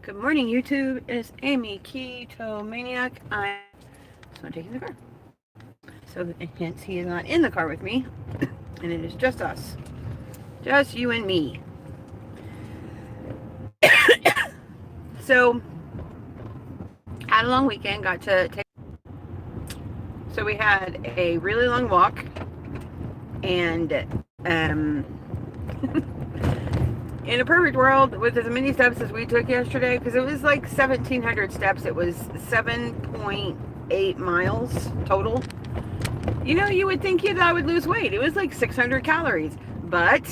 Good morning, YouTube. It's Aimee, Keto Maniac. I'm not taking the car. So, hence, he is not in the car with me. And it is just us. Just you and me. So, had a long weekend. Got to take. So, we had a really long walk. And, in a perfect world, with as many steps as we took yesterday, because it was like 1,700 steps, it was 7.8 miles total. You know, you would think that I would lose weight. It was like 600 calories. But,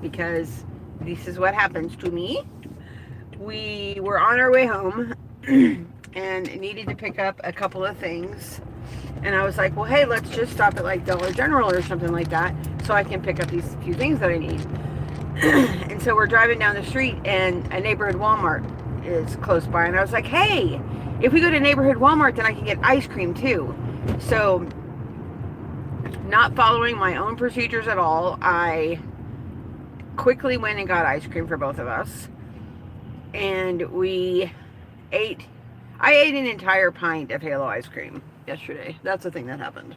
because this is what happens to me, we were on our way home and needed to pick up a couple of things. And I was like, well, hey, let's just stop at like Dollar General or something like that so I can pick up these few things that I need. And so we're driving down the street and a neighborhood Walmart is close by. And I was like, hey, if we go to neighborhood Walmart, then I can get ice cream too. So, not following my own procedures at all, I quickly went and got ice cream for both of us. And I ate an entire pint of Halo ice cream yesterday. That's the thing that happened.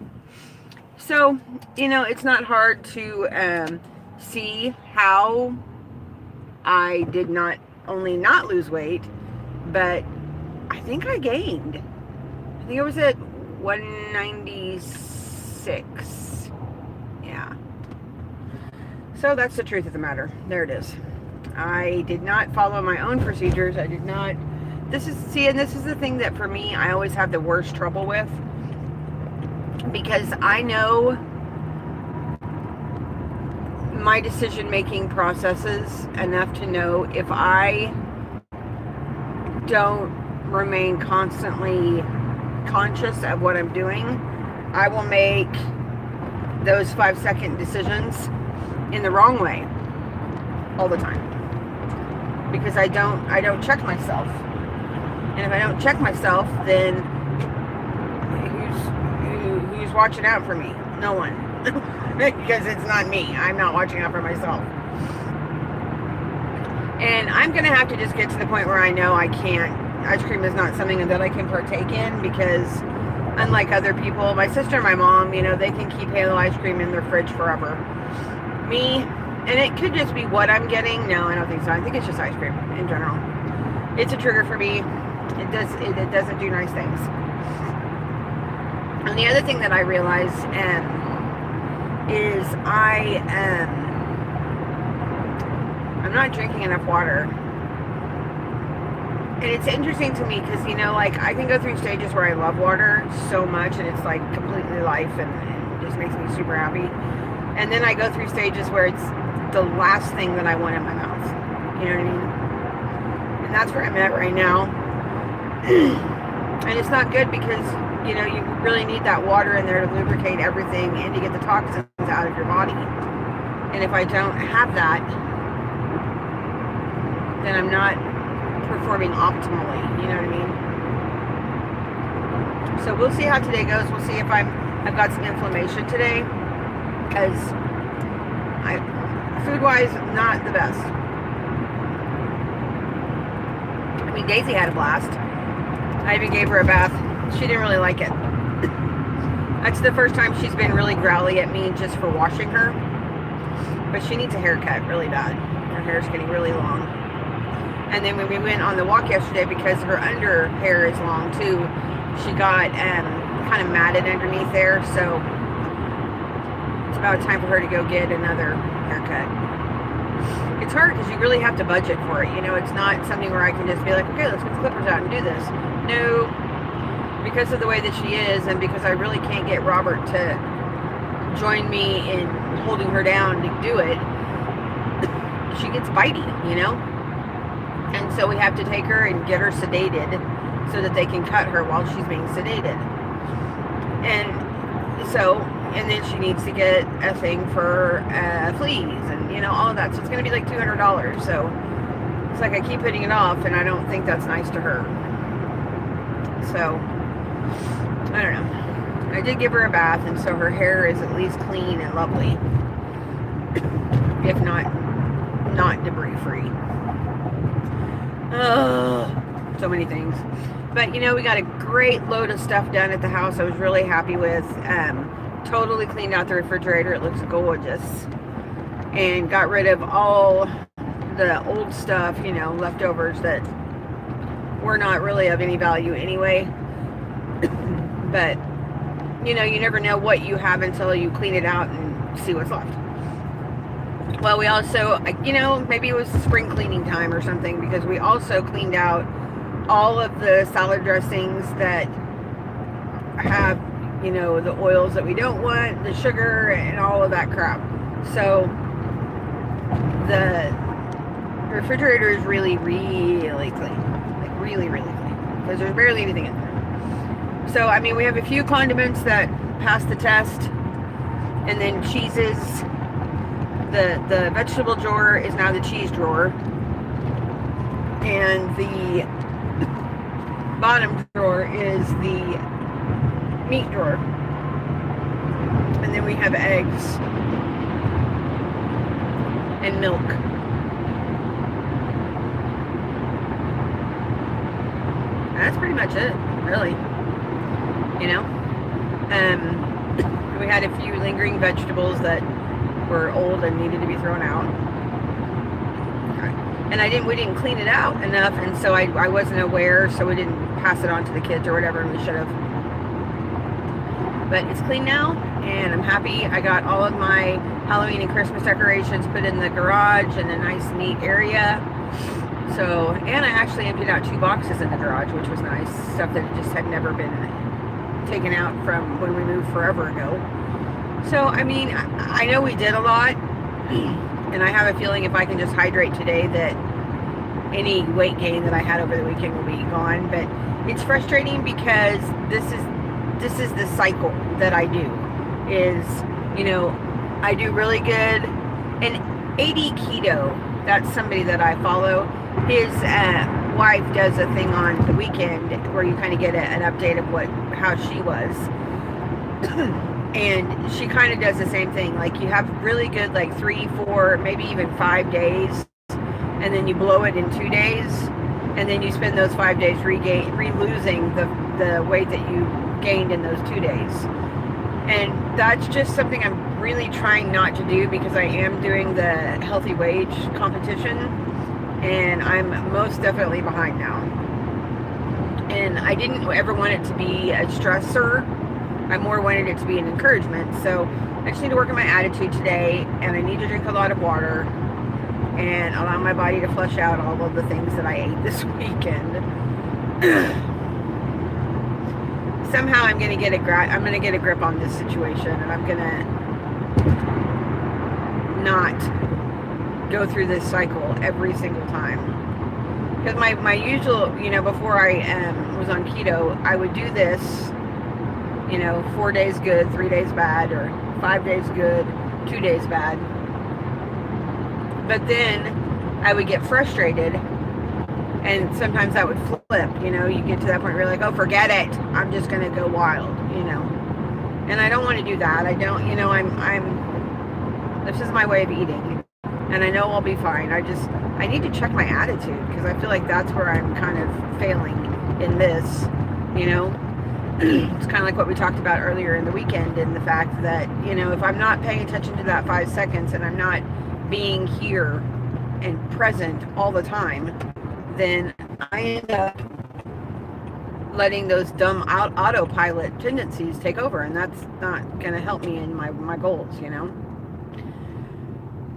So, you know, it's not hard to see how I did not only not lose weight, but I think I gained. I think I was at 196. Yeah. So that's the truth of the matter. There it is. I did not follow my own procedures. I did not. And this is the thing that for me, I always have the worst trouble with. Because I know my decision-making processes enough to know if I don't remain constantly conscious of what I'm doing, I will make those 5-second decisions in the wrong way all the time. Because I don't check myself. And if I don't check myself, then who's watching out for me? No one. Because it's not me. I'm not watching out for myself. And I'm going to have to just get to the point where I know I can't. Ice cream is not something that I can partake in because unlike other people, my sister and my mom, you know, they can keep Halo ice cream in their fridge forever. Me, and it could just be what I'm getting. No, I don't think so. I think it's just ice cream in general. It's a trigger for me. It doesn't do nice things. And the other thing that I realize is I'm not drinking enough water. And it's interesting to me because, you know, like I can go through stages where I love water so much and it's like completely life and it just makes me super happy. And then I go through stages where it's the last thing that I want in my mouth. You know what I mean? And that's where I'm at right now. And it's not good because, you know, you really need that water in there to lubricate everything and to get the toxins out of your body. And if I don't have that, then I'm not performing optimally. You know what I mean? So we'll see how today goes. We'll see if I've got some inflammation today. Because food-wise, not the best. I mean, Daisy had a blast. I even gave her a bath. She didn't really like it. That's the first time she's been really growly at me just for washing her. But she needs a haircut really bad. Her hair's getting really long. And then when we went on the walk yesterday, because her under hair is long too, she got kind of matted underneath there. So it's about time for her to go get another haircut. It's hard because you really have to budget for it. You know, it's not something where I can just be like, okay, let's get the clippers out and do this. No, because of the way that she is and because I really can't get Robert to join me in holding her down to do it, she gets bitey, you know? And so we have to take her and get her sedated so that they can cut her while she's being sedated. And then she needs to get a thing for fleas and, you know, all of that. So it's going to be like $200. So it's like I keep putting it off and I don't think that's nice to her. So, I don't know. I did give her a bath and so her hair is at least clean and lovely. If not debris free. Oh, so many things. But you know, we got a great load of stuff done at the house. I was really happy with. Totally cleaned out the refrigerator. It looks gorgeous. And got rid of all the old stuff, you know, leftovers that were not really of any value anyway. But you know, you never know what you have until you clean it out and see what's left. Well, we also, you know, maybe it was spring cleaning time or something, because we also cleaned out all of the salad dressings that have, you know, the oils that we don't want, the sugar, and all of that crap. So the refrigerator is really, really clean. Like really, really clean. Because there's barely anything in there. So, I mean, we have a few condiments that pass the test. And then cheeses. The vegetable drawer is now the cheese drawer. And the bottom drawer is the meat drawer. And then we have eggs and milk. And that's pretty much it, really. You know? We had a few lingering vegetables that were old and needed to be thrown out. And we didn't clean it out enough, and so I wasn't aware, so we didn't pass it on to the kids or whatever, and we should have. But it's clean now, and I'm happy. I got all of my Halloween and Christmas decorations put in the garage in a nice, neat area. So, and I actually emptied out 2 boxes in the garage, which was nice. Stuff that just had never been taken out from when we moved forever ago. So, I mean, I know we did a lot, and I have a feeling if I can just hydrate today that any weight gain that I had over the weekend will be gone. But it's frustrating because this is the cycle that I do. Is, you know, I do really good. And AD Keto, that's somebody that I follow. His wife does a thing on the weekend where you kind of get an update of how she was. And she kind of does the same thing. Like, you have really good, like 3, 4, maybe even 5 days, and then you blow it in 2 days, and then you spend those 5 days re-losing the weight that you gained in those 2 days. And that's just something I'm really trying not to do, because I am doing the healthy wage competition, and I'm most definitely behind now. And I didn't ever want it to be a stressor. I more wanted it to be an encouragement. So I just need to work on my attitude today, and I need to drink a lot of water and allow my body to flush out all of the things that I ate this weekend. Somehow I'm going to get a grip on this situation, and I'm going to not go through this cycle every single time. Because my usual, you know, before I was on keto, I would do this, you know, 4 days good, 3 days bad, or 5 days good, 2 days bad. But then I would get frustrated, and sometimes that would flip, you know, you get to that point where you're like, oh, forget it, I'm just going to go wild, you know. And I don't want to do that. I don't, you know, this is my way of eating, and I know I'll be fine. I need to check my attitude, because I feel like that's where I'm kind of failing in this, you know. It's kind of like what we talked about earlier in the weekend, and the fact that, you know, if I'm not paying attention to that 5 seconds, and I'm not being here and present all the time, then I end up letting those dumb autopilot tendencies take over, and that's not going to help me in my goals, you know.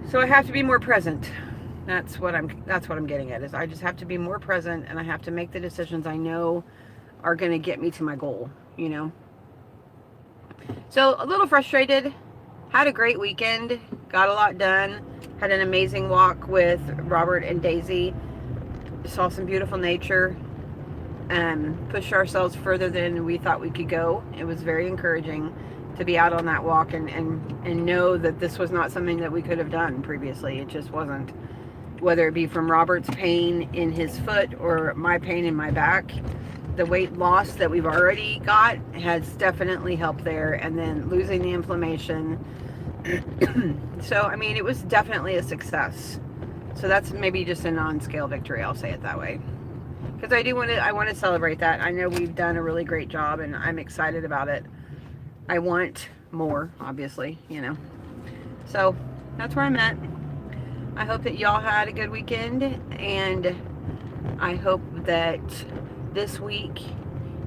So I have to be more present. That's what I'm getting at, is I just have to be more present, and I have to make the decisions I know are going to get me to my goal, you know. So a little frustrated. Had a great weekend. Got a lot done. Had an amazing walk with Robert and Daisy. Saw some beautiful nature. Pushed ourselves further than we thought we could go. It was very encouraging to be out on that walk and know that this was not something that we could have done previously. It just wasn't. Whether it be from Robert's pain in his foot or my pain in my back, the weight loss that we've already got has definitely helped there, and then losing the inflammation. So, I mean, it was definitely a success. So that's maybe just a non-scale victory, I'll say it that way. because I want to celebrate that. I know we've done a really great job, and I'm excited about it. I want more, obviously, you know. So that's where I'm at. I hope that y'all had a good weekend, and I hope that this week,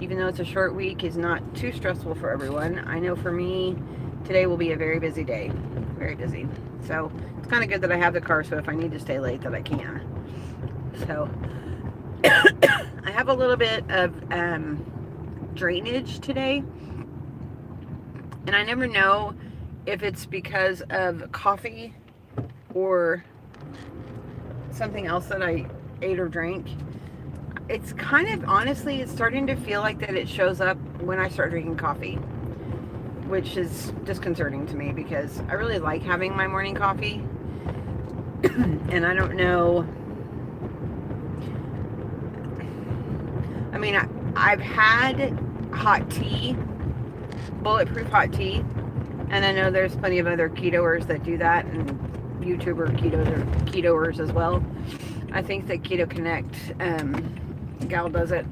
even though it's a short week, is not too stressful for everyone. I know for me, today will be a very busy day. Very busy. So it's kind of good that I have the car, so if I need to stay late, that I can. So I have a little bit of drainage today, and I never know if it's because of coffee or something else that I ate or drank. It's kind of, honestly, it's starting to feel like that it shows up when I start drinking coffee, which is disconcerting to me because I really like having my morning coffee. And I don't know, I mean, I've had hot tea, bulletproof hot tea, and I know there's plenty of other Ketoers that do that, and YouTuber Ketoers as well. I think that Keto Connect gal does it.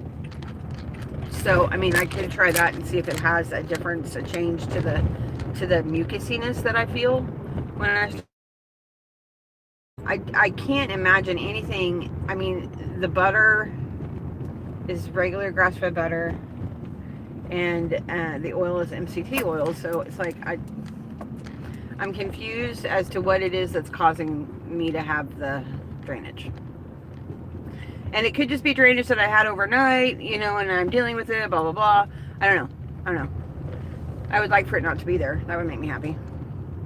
So, I mean, I could try that and see if it has a difference, a change to the mucusiness that I feel when I can't imagine anything. I mean, the butter is regular grass-fed butter, and the oil is MCT oil. So it's like I'm confused as to what it is that's causing me to have the drainage. And it could just be drainage that I had overnight, you know, and I'm dealing with it, blah, blah, blah. I don't know. I would like for it not to be there. That would make me happy.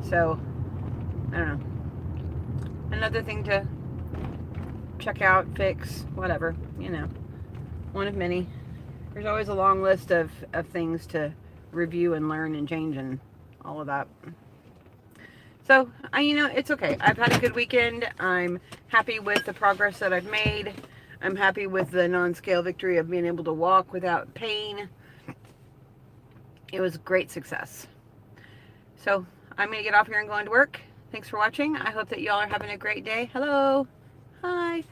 So, I don't know. Another thing to check out, fix, whatever, you know. One of many. There's always a long list of things to review and learn and change and all of that. So, you know, it's okay. I've had a good weekend. I'm happy with the progress that I've made. I'm happy with the non-scale victory of being able to walk without pain. It was a great success. So, I'm going to get off here and go into work. Thanks for watching. I hope that y'all are having a great day. Hello. Hi.